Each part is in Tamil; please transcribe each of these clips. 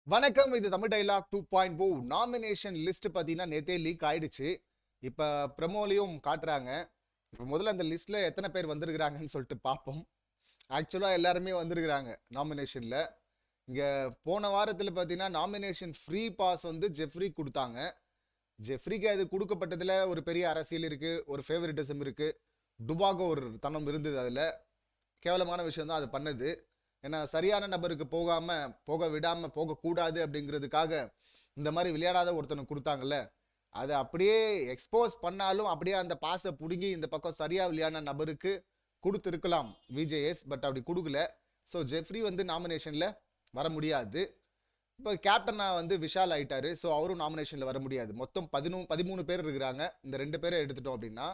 வணக்கம். இது தமிழ் டைலாக் 2.0 நாமினேஷன் லிஸ்ட் பார்த்தீங்கன்னா நேத்தே லீக் ஆயிடுச்சு. இப்போ ப்ரமோலையும் காட்டுறாங்க. இப்போ முதல்ல அந்த லிஸ்ட்ல எத்தனை பேர் வந்திருக்கிறாங்கன்னு சொல்லிட்டு பார்ப்போம். ஆக்சுவலாக எல்லாருமே வந்திருக்கிறாங்க நாமினேஷனில். இங்கே போன வாரத்தில் பார்த்தீங்கன்னா நாமினேஷன் ஃப்ரீ பாஸ் வந்து ஜெஃப்ரி கொடுத்தாங்க. ஜெஃப்ரிக்கு அது கொடுக்கப்பட்டதில் ஒரு பெரிய அரசியல் இருக்குது, ஒரு ஃபேவரட்டிசம் இருக்குது, டுபாகோ ஒரு தனம் இருந்தது. அதில் கேவலமான விஷயம் தான் அது பண்ணது. ஏன்னா சரியான நபருக்கு போக விடாம போகக்கூடாது அப்படிங்கிறதுக்காக இந்த மாதிரி விளையாடாத ஒருத்தனுக்கு கொடுத்தாங்கல்ல, அதை அப்படியே எக்ஸ்போஸ் பண்ணாலும் அப்படியே அந்த பாஸை பிடுங்கி இந்த பக்கம் சரியா விளையாடின நபருக்கு கொடுத்துருக்கலாம் விஜேஎஸ். பட் அப்படி கொடுக்கல. ஸோ ஜெஃப்ரி வந்து நாமினேஷனில் வர முடியாது. இப்போ கேப்டனாக வந்து விஷால் ஆயிட்டாரு. ஸோ அவரும் நாமினேஷனில் வர முடியாது. மொத்தம் 13 பேர் இருக்கிறாங்க. இந்த 2 பேரை எடுத்துட்டோம் அப்படின்னா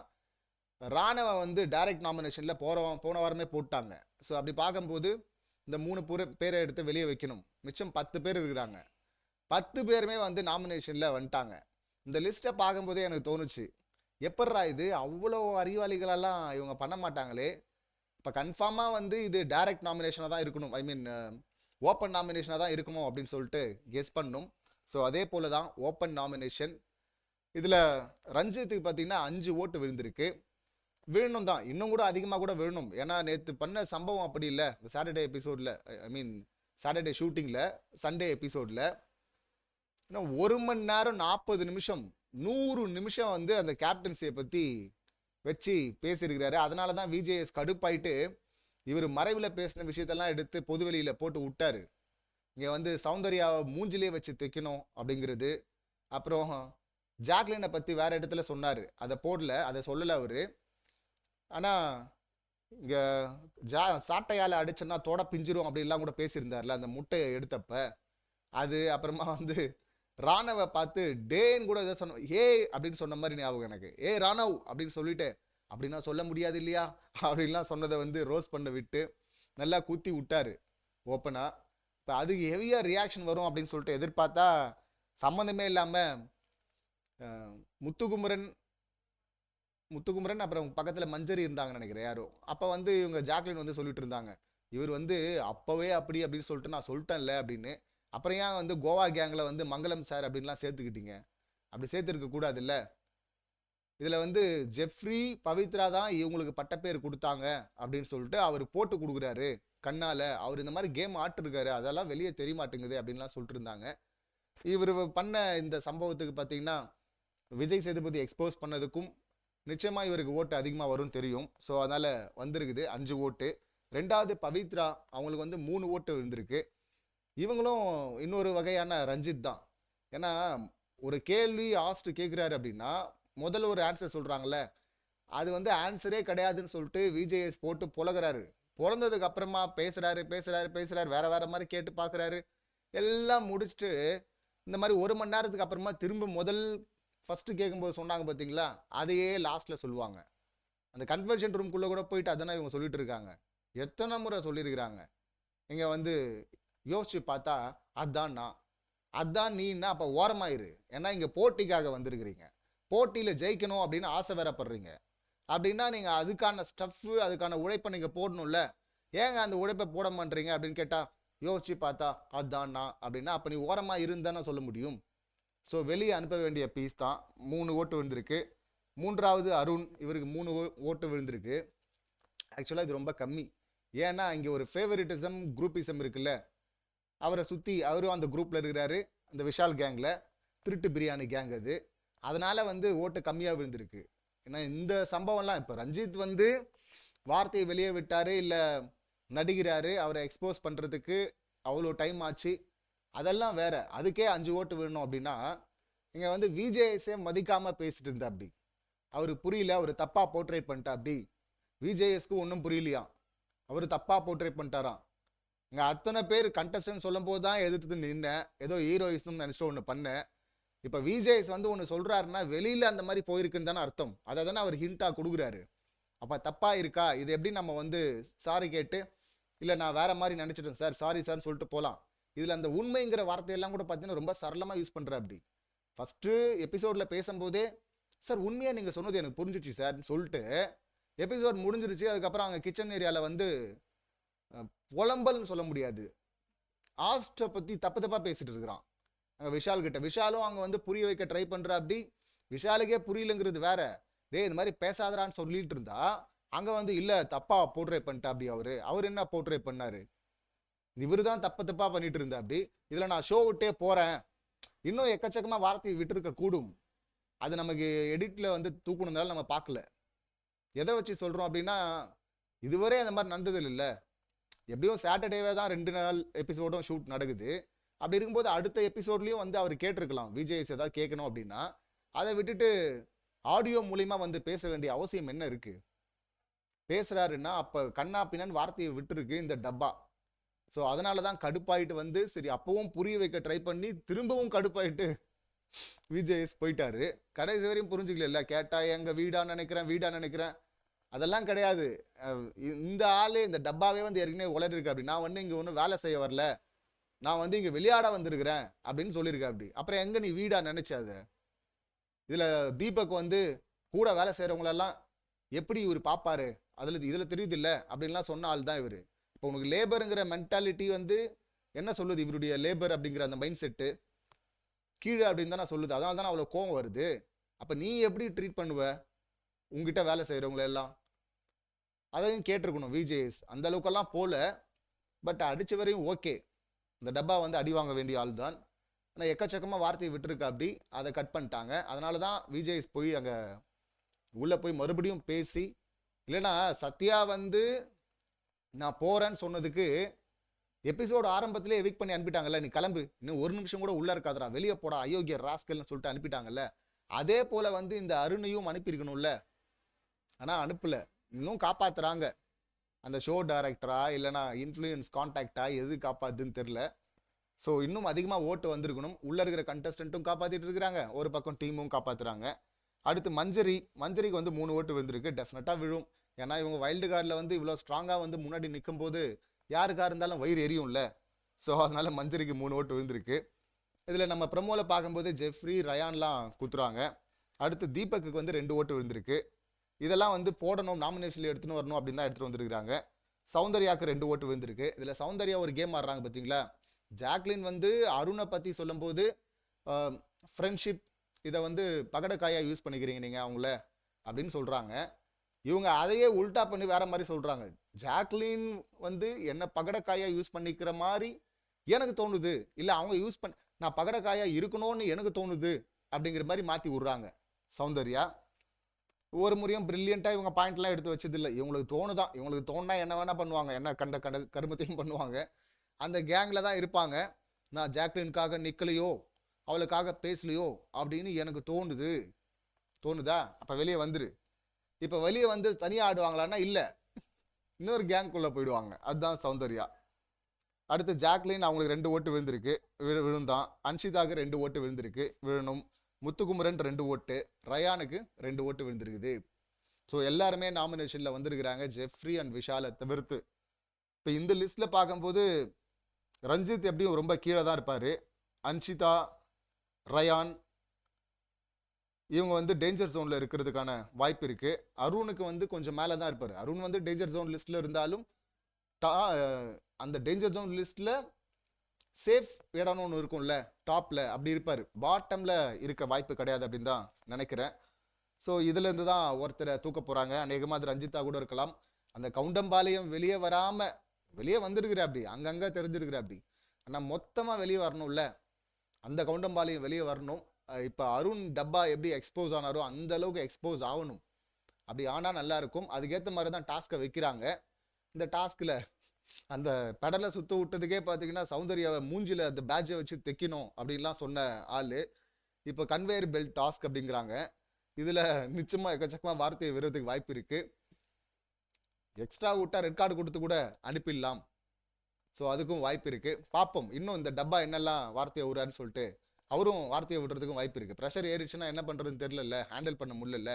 ராணவ வந்து டைரக்ட் நாமினேஷனில் போன வாரமே போட்டாங்க. ஸோ அப்படி பார்க்கும்போது இந்த 3 பேரை எடுத்து வெளியே வைக்கணும். மிச்சம் 10 பேர் இருக்கிறாங்க. 10 பேருமே வந்து நாமினேஷனில் வந்துட்டாங்க. இந்த லிஸ்ட்டை பார்க்கும்போதே எனக்கு தோணுச்சு, எப்பட்றா இது அவ்வளோ அறிவாளிகளெல்லாம் இவங்க பண்ண மாட்டாங்களே. இப்போ கன்ஃபார்மாக வந்து இது டைரக்ட் நாமினேஷனாக தான் இருக்கணும், ஐ மீன் ஓப்பன் நாமினேஷனாக தான் இருக்கணும் அப்படின்னு சொல்லிட்டு கெஸ் பண்ணணும். ஸோ அதே போல தான் ஓப்பன் நாமினேஷன். இதில் ரஞ்சித்துக்கு பார்த்தீங்கன்னா 5 ஓட்டு விழுந்திருக்கு. விழணும் தான், இன்னும் கூட அதிகமாக கூட விழணும். ஏன்னா நேற்று பண்ண சம்பவம் அப்படி இல்லை. இந்த சாட்டர்டே எபிசோடில், ஐ மீன் சாட்டர்டே ஷூட்டிங்கில், சண்டே எபிசோடில் இன்னும் 1 மணி நேரம் 40 நிமிஷம் 100 நிமிஷம் வந்து அந்த கேப்டன்சியை பற்றி வச்சு பேசியிருக்கிறாரு. அதனால தான் விஜேஎஸ் கடுப்பாயிட்டு இவர் மறைவில் பேசின விஷயத்தெல்லாம் எடுத்து பொதுவெளியில் போட்டு விட்டாரு. இங்கே வந்து சௌந்தர்யாவை மூஞ்சிலே வச்சு தைக்கணும் அப்படிங்கிறது. அப்புறம் ஜாக்லினை பற்றி வேற இடத்துல சொன்னார், அதை போடல, அதை சொல்லலை அவர். ஆனால் இங்கே சாட்டையால் அடிச்சோன்னா தோட பிஞ்சிரும் அப்படின்லாம் கூட பேசியிருந்தார்ல அந்த முட்டையை எடுத்தப்ப. அது அப்புறமா வந்து ராணவை பார்த்து டேன்னு கூட ஏதோ சொன்ன, ஏ அப்படின்னு சொன்ன மாதிரி ஞாபகம் எனக்கு. ஏ ராணவ் அப்படின்னு சொல்லிட்டு, அப்படின்னா சொல்ல முடியாது இல்லையா அப்படின்லாம் சொன்னதை வந்து ரோஸ் பண்ண விட்டு நல்லா குத்தி விட்டாரு ஓப்பனாக. இப்போ அதுக்கு ஹெவியாக ரியாக்ஷன் வரும் அப்படின்னு சொல்லிட்டு எதிர்பார்த்தா சம்மந்தமே இல்லாமல் முத்துக்குமரன் முத்துக்குமரன் அப்புறம் பக்கத்தில் மஞ்சரி இருந்தாங்கன்னு நினைக்கிறேன் யாரோ. அப்போ வந்து இவங்க ஜாக்லின் வந்து சொல்லிட்டு இருந்தாங்க, இவர் வந்து அப்போவே அப்படி அப்படின்னு சொல்லிட்டு நான் சொல்லிட்டேன்ல அப்படின்னு. அப்புறம் ஏன் வந்து கோவா கேங்கில் வந்து மங்களம் சார் அப்படின்லாம் சேர்த்துக்கிட்டீங்க? அப்படி சேர்த்துருக்க கூடாதுல்ல. இதில் வந்து ஜெஃப்ரி பவித்ரா தான் இவங்களுக்கு பட்டப்பேர் கொடுத்தாங்க அப்படின்னு சொல்லிட்டு அவர் போட்டு கொடுக்குறாரு கண்ணால். அவர் இந்த மாதிரி கேம் ஆட்டிருக்காரு, அதெல்லாம் வெளியே தெரிய மாட்டேங்குது அப்படின்லாம் சொல்லிட்டு இருந்தாங்க. இவர் பண்ண இந்த சம்பவத்துக்கு பார்த்தீங்கன்னா விஜய் சேதுபதி எக்ஸ்போஸ் பண்ணதுக்கும் நிச்சயமாக இவருக்கு ஓட்டு அதிகமாக வரும் தெரியும். ஸோ அதனால் வந்திருக்குது 5 ஓட்டு. ரெண்டாவது பவித்ரா, அவங்களுக்கு வந்து 3 ஓட்டு இருந்திருக்கு. இவங்களும் இன்னொரு வகையான ரஞ்சித் தான். ஏன்னா ஒரு கேள்வி ஆஸ்ட் கேட்குறாரு அப்படின்னா முதல்ல ஒரு ஆன்சர் சொல்கிறாங்களே, அது வந்து ஆன்சரே கிடையாதுன்னு சொல்லிட்டு விஜேஎஸ் போட்டு புலகிறாரு. பிறந்ததுக்கு அப்புறமா பேசுகிறாரு பேசுகிறாரு பேசுகிறாரு, வேற வேற மாதிரி கேட்டு பார்க்குறாரு. எல்லாம் முடிச்சுட்டு இந்த மாதிரி 1 மணி நேரத்துக்கு அப்புறமா திரும்ப ஃபஸ்ட்டு கேட்கும்போது சொன்னாங்க பார்த்தீங்களா, அதையே லாஸ்ட்டில் சொல்லுவாங்க. அந்த கன்வென்ஷன் ரூம்குள்ளே கூட போயிட்டு அதானே இவங்க சொல்லிட்டு இருக்காங்க. எத்தனை முறை சொல்லியிருக்கிறாங்க. இங்கே வந்து யோசிச்சு பார்த்தா அதான் நீன்னா அப்போ ஓரமாயிரு. ஏன்னா இங்கே போட்டிக்காக வந்திருக்கிறீங்க, போட்டியில் ஜெயிக்கணும் அப்படின்னு ஆசை வேறப்படுறீங்க. அப்படின்னா நீங்கள் அதுக்கான ஸ்டஃப்பு, அதுக்கான உழைப்பை நீங்கள் போடணும்ல. ஏங்க அந்த உழைப்பை போட மாட்டீங்க அப்படின்னு கேட்டால் யோசிச்சு பார்த்தா அப்படின்னா அப்போ நீ ஓரமாக இருந்தானே சொல்ல முடியும். ஸோ வெளியே அனுப்ப வேண்டிய பீஸ் தான். 3 ஓட்டு விழுந்திருக்கு. மூன்றாவது அருண், இவருக்கு 3 ஓட்டு விழுந்திருக்கு. ஆக்சுவலாக இது ரொம்ப கம்மி. ஏன்னா இங்கே ஒரு ஃபேவரிட்டிசம் குரூப்பிசம் இருக்குல்ல, அவரை சுற்றி அவரும் அந்த குரூப்பில் இருக்கிறாரு, அந்த விஷால் கேங்கில், திருட்டு பிரியாணி கேங் அது. அதனால் வந்து ஓட்டு கம்மியாக விழுந்திருக்கு. ஏன்னா இந்த சம்பவம்லாம் இப்போ ரஞ்சித் வந்து வார்த்தையை வெளியே விட்டார், இல்லை நடிக்கிறாரு, அவரை எக்ஸ்போஸ் பண்ணுறதுக்கு அவ்வளோ டைம் ஆச்சு, அதெல்லாம் வேற. அதுக்கே 5 ஓட்டு விழணும் அப்படின்னா இங்கே வந்து விஜேஎஸே மதிக்காமல் பேசிட்டு இருந்தா அப்படி. அவர் புரியல, அவர் தப்பாக போர்ட்ரேட் பண்ணிட்டா அப்படி. விஜேஎஸ்க்கு ஒன்றும் புரியலையா, அவர் தப்பாக போர்ட்ரேட் பண்ணிட்டாராம். இங்கே அத்தனை பேர் கண்டஸ்டன்ட் சொல்லும் போது தான் எதிர்த்து நின்னேன், ஏதோ ஹீரோயிசம் நினச்சிட்டு ஒன்று பண்ணேன். இப்போ விஜேஎஸ் வந்து ஒன்று சொல்கிறாருன்னா வெளியில் அந்த மாதிரி போயிருக்குன்னு தானே அர்த்தம். அதை தானே அவர் ஹிண்ட்டாக கொடுக்குறாரு. அப்போ தப்பாக இருக்கா, இது எப்படி நம்ம வந்து சாரி கேட்டு, இல்லை நான் வேற மாதிரி நினச்சிட்டேன் சார், சாரி சார்னு சொல்லிட்டு போகலாம். இதில் அந்த உண்மைங்கிற வார்த்தையெல்லாம் கூட பார்த்தீங்கன்னா ரொம்ப சரளமாக யூஸ் பண்ணுற அப்படி. ஃபஸ்ட்டு எபிசோடில் பேசும்போதே சார் உண்மையாக நீங்கள் சொன்னது எனக்கு புரிஞ்சிச்சு சார்னு சொல்லிட்டு எபிசோட் முடிஞ்சிருச்சு. அதுக்கப்புறம் அங்கே கிச்சன் ஏரியாவில் வந்து புலம்பல்னு சொல்ல முடியாது, ஆஸ்ட்டை பற்றி தப்பு தப்பாக பேசிட்டு இருக்கிறான் அங்கே விஷால் கிட்ட. விஷாலும் அங்கே வந்து புரிய வைக்க ட்ரை பண்ணுற. அப்படி விஷாலுக்கே புரியலங்கிறது வேற. டே இந்த மாதிரி பேசாதரான்னு சொல்லிட்டு இருந்தா அங்கே வந்து இல்லை தப்பா போர்ட்ரே பண்ணிட்டா அப்படி அவர் என்ன போர்ட்ரே பண்ணாரு? இவரு தான் தப்பா பண்ணிட்டு இருந்தா அப்படி. இதில் நான் ஷோ விட்டே போகிறேன், இன்னும் எக்கச்சக்கமாக வார்த்தையை விட்டுருக்க கூடும். அது நமக்கு எடிட்டில் வந்து தூக்கணுனால நம்ம பார்க்கல. எதை வச்சு சொல்கிறோம் அப்படின்னா, இதுவரை அந்த மாதிரி நடந்ததில்லை இல்லை. எப்படியும் சாட்டர்டேவே தான் 2 நாள் எபிசோடும் ஷூட் நடக்குது. அப்படி இருக்கும்போது அடுத்த எபிசோட்லேயும் வந்து அவர் கேட்டிருக்கலாம் விஜய்ஸ் ஏதாவது கேட்கணும் அப்படின்னா. அதை விட்டுட்டு ஆடியோ மூலிமா வந்து பேச வேண்டிய அவசியம் என்ன இருக்குது? பேசுகிறாருன்னா அப்போ கண்ணா பின்னான்னு வார்த்தையை விட்டுருக்கு இந்த டப்பா. ஸோ அதனால தான் கடுப்பாயிட்டு வந்து சரி அப்பவும் புரிய வைக்க ட்ரை பண்ணி திரும்பவும் கடுப்பாயிட்டு விஜய்ஸ் போயிட்டாரு. கடைசி வரையும் புரிஞ்சுக்கல. கேட்டா எங்கள் வீடா நினைக்கிறேன் அதெல்லாம் கிடையாது. இந்த ஆளு இந்த டப்பாவே வந்து ஏற்கனவே உளறிருக்கு அப்படி. நான் வந்து இங்கே ஒன்றும் வேலை செய்ய வரல, நான் வந்து இங்கே விளையாட வந்திருக்கிறேன் அப்படின்னு சொல்லியிருக்கேன் அப்படி. அப்புறம் எங்கே நீ வீடா நினைச்சாத? இதில் தீபக் வந்து கூட வேலை செய்கிறவங்களெல்லாம் எப்படி இவர் பார்ப்பாரு இதில் தெரியுது இல்லை அப்படின்லாம் சொன்ன ஆள் தான் இவர். இப்போ உனக்கு லேபருங்கிற மென்டாலிட்டி வந்து என்ன சொல்லுது? இவருடைய லேபர் அப்படிங்கிற அந்த மைண்ட் செட்டு கீழே அப்படின்னு தான் நான் சொல்லுது. அதனால தான் அவ்வளோ கோவம் வருது. அப்போ நீ எப்படி ட்ரீட் பண்ணுவ உங்ககிட்ட வேலை செய்கிறவங்களெல்லாம்? அதையும் கேட்டிருக்கணும் விஜேஎஸ். அந்த அளவுக்கெல்லாம் போல. பட் அடிச்ச வரையும் ஓகே, இந்த டப்பா வந்து அடி வாங்க வேண்டிய ஆள் தான். ஆனால் எக்கச்சக்கமாக வார்த்தையை விட்டுருக்கா அப்படி. அதை கட் பண்ணிட்டாங்க. அதனால தான் விஜேஎஸ் போய் அங்கே உள்ளே போய் மறுபடியும் பேசி, இல்லைன்னா சத்யா வந்து நான் போகிறேன்னு சொன்னதுக்கு எபிசோடு ஆரம்பத்திலே எவிக் பண்ணி அனுப்பிட்டாங்கல்ல, நீ கிளம்பு, இன்னும் ஒரு நிமிஷம் கூட உள்ளே இருக்காதரா, வெளியே போடா அயோக்கிய ராஸ்கல்னு சொல்லிட்டு அனுப்பிட்டாங்கல்ல. அதே போல் வந்து இந்த அருணையும் அனுப்பியிருக்கணும்ல. ஆனால் அனுப்பலை. இன்னும் காப்பாற்றுறாங்க. அந்த ஷோ டைரக்டரா இல்லைனா இன்ஃப்ளூயன்ஸ் கான்டாக்டா எது காப்பாத்துன்னு தெரில. ஸோ இன்னும் அதிகமாக ஓட்டு வந்திருக்கணும். உள்ளே இருக்கிற கண்டஸ்டண்ட்டும் காப்பாற்றிட்டு இருக்கிறாங்க, ஒரு பக்கம் டீமும் காப்பாற்றுறாங்க. அடுத்து மஞ்சரிக்கு வந்து 3 ஓட்டு வந்திருக்கு. டெஃபினட்டாக விழும். ஏன்னா இவங்க வைல்டு கார்டில் வந்து இவ்வளோ ஸ்ட்ராங்காக வந்து முன்னாடி நிற்கும் போது யாருக்காக இருந்தாலும் வயிறு எரியும்ல. ஸோ அதனால மஞ்சரிக்கு 3 ஓட்டு விழுந்திருக்கு. இதில் நம்ம ப்ரமோவில் பார்க்கும்போது ஜெஃப்ரி ரயான்லாம் குத்துறாங்க. அடுத்து தீபக்கு வந்து 2 ஓட்டு விழுந்திருக்கு. இதெல்லாம் வந்து போடணும், நாமினேஷனில் எடுத்துன்னு வரணும் அப்படின்னு தான் எடுத்துகிட்டு வந்துருக்காங்க. சௌந்தர்யாவுக்கு 2 ஓட்டு விழுந்திருக்கு. இதில் சௌந்தர்யா ஒரு கேம் ஆடுறாங்க பார்த்தீங்களா. ஜாக்லின் வந்து அருணை பற்றி சொல்லும்போது ஃப்ரெண்ட்ஷிப் இதை வந்து பகடக்காயாக யூஸ் பண்ணிக்கிறீங்க நீங்கள் அவங்கள அப்படின்னு சொல்கிறாங்க. இவங்க அதையே உல்டா பண்ணி வேற மாதிரி சொல்கிறாங்க. ஜாக்லின் வந்து என்ன பகடக்காயாக யூஸ் பண்ணிக்கிற மாதிரி எனக்கு தோணுது, இல்லை அவங்க யூஸ் பண்ண நான் பகடக்காயாக இருக்கணும்னு எனக்கு தோணுது அப்படிங்கிற மாதிரி மாற்றி விட்றாங்க சௌந்தர்யா. ஒரு முறையும் பிரில்லியண்ட்டாக இவங்க பாயிண்ட்லாம் எடுத்து வச்சதில்லை. இவங்களுக்கு தோணுதான், இவங்களுக்கு தோணுனா என்ன வேணால் பண்ணுவாங்க, என்ன கண்ட கருமத்தையும் பண்ணுவாங்க. அந்த கேங்கில் தான் இருப்பாங்க. நான் ஜாக்லினுக்காக நிற்கலையோ அவளுக்காக பேசலையோ அப்படின்னு எனக்கு தோணுதா? அப்போ வெளியே வந்துரு. இப்போ வெளியே வந்து தனியாக ஆடுவாங்களான்னா இல்லை, இன்னொரு கேங்குள்ளே போயிடுவாங்க. அதுதான் சௌந்தர்யா. அடுத்து ஜாக்லின் அவங்களுக்கு 2 ஓட்டு விழுந்திருக்கு, விழுந்தான். அன்ஷிதாவுக்கு 2 ஓட்டு விழுந்திருக்கு, விழணும். முத்துக்குமரன் 2 ஓட்டு, ரயானுக்கு 2 ஓட்டு விழுந்திருக்குது. ஸோ எல்லாருமே நாமினேஷனில் வந்திருக்கிறாங்க, ஜெஃப்ரி அண்ட் விஷாலை தவிர்த்து. இப்போ இந்த லிஸ்ட்டில் பார்க்கும்போது ரஞ்சித் எப்படியும் ரொம்ப கீழே தான் இருப்பார். அன்ஷிதா, ரயான் இவங்க வந்து டேஞ்சர் ஜோனில் இருக்கிறதுக்கான வாய்ப்பு இருக்குது. அருணுக்கு வந்து கொஞ்சம் மேலே தான் இருப்பார். அருண் வந்து டேஞ்சர் ஜோன் லிஸ்ட்டில் இருந்தாலும் அந்த டேஞ்சர் ஜோன் லிஸ்ட்டில் சேஃப் இடம்னு ஒன்று இருக்கும்ல, டாப்பில் அப்படி இருப்பார். பாட்டமில் இருக்க வாய்ப்பு கிடையாது அப்படின்னு தான் நினைக்கிறேன். ஸோ இதுலேருந்து தான் ஒருத்தரை தூக்க போகிறாங்க. அநேகமாக அது ரஞ்சிதா கூட இருக்கலாம். அந்த கவுண்டம்பாளையம் வெளியே வராமல் வெளியே வந்திருக்கிற அப்படி, அங்கங்கே தெரிஞ்சிருக்கிற அப்படி. ஆனால் மொத்தமாக வெளியே வரணும்ல, அந்த கவுண்டம்பாளையம் வெளியே வரணும். இப்போ அருண் டப்பா எப்படி எக்ஸ்போஸ் ஆனாரோ அந்த அளவுக்கு எக்ஸ்போஸ் ஆகணும். அப்படி ஆனால் நல்லாயிருக்கும். அதுக்கேற்ற மாதிரி தான் டாஸ்க்கை வைக்கிறாங்க. இந்த டாஸ்கில் அந்த பெடலை சுற்ற விட்டதுக்கே பார்த்தீங்கன்னா சௌந்தர்யாவை மூஞ்சில் அந்த பேட்சை வச்சு தைக்கணும் அப்படின்லாம் சொன்ன ஆள் இப்போ கன்வேயர் பெல்ட் டாஸ்க் அப்படிங்கிறாங்க. இதில் நிச்சயமாக எக்கச்சக்கமாக வார்த்தையை விடுறதுக்கு வாய்ப்பு இருக்குது. எக்ஸ்ட்ரா விட்டா ரெட் கார்டு கொடுத்து கூட அனுப்பிடலாம். ஸோ அதுக்கும் வாய்ப்பு இருக்குது. பார்ப்போம் இன்னும் இந்த டப்பா என்னெல்லாம் வார்த்தையை விடுறாருன்னு சொல்லிட்டு. அவரும் வார்த்தையை விடுறதுக்கும் வாய்ப்பு இருக்குது. ப்ரெஷர் ஏறிச்சுன்னா என்ன பண்ணுறதுன்னு தெரியல, ஹேண்டில் பண்ண முடியல.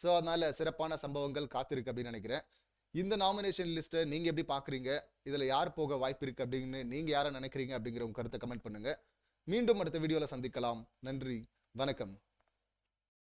ஸோ அதனால் சிறப்பான சம்பவங்கள் காத்திருக்கு அப்படின்னு நினைக்கிறேன். இந்த நாமினேஷன் லிஸ்ட்டை நீங்கள் எப்படி பார்க்குறீங்க? இதில் யார் போக வாய்ப்பு இருக்குது அப்படின்னு நீங்கள் யாரை நினைக்கிறீங்க அப்படிங்கிற உங்கள் கருத்தை கமெண்ட் பண்ணுங்கள். மீண்டும் அடுத்த வீடியோவில் சந்திக்கலாம். நன்றி, வணக்கம்.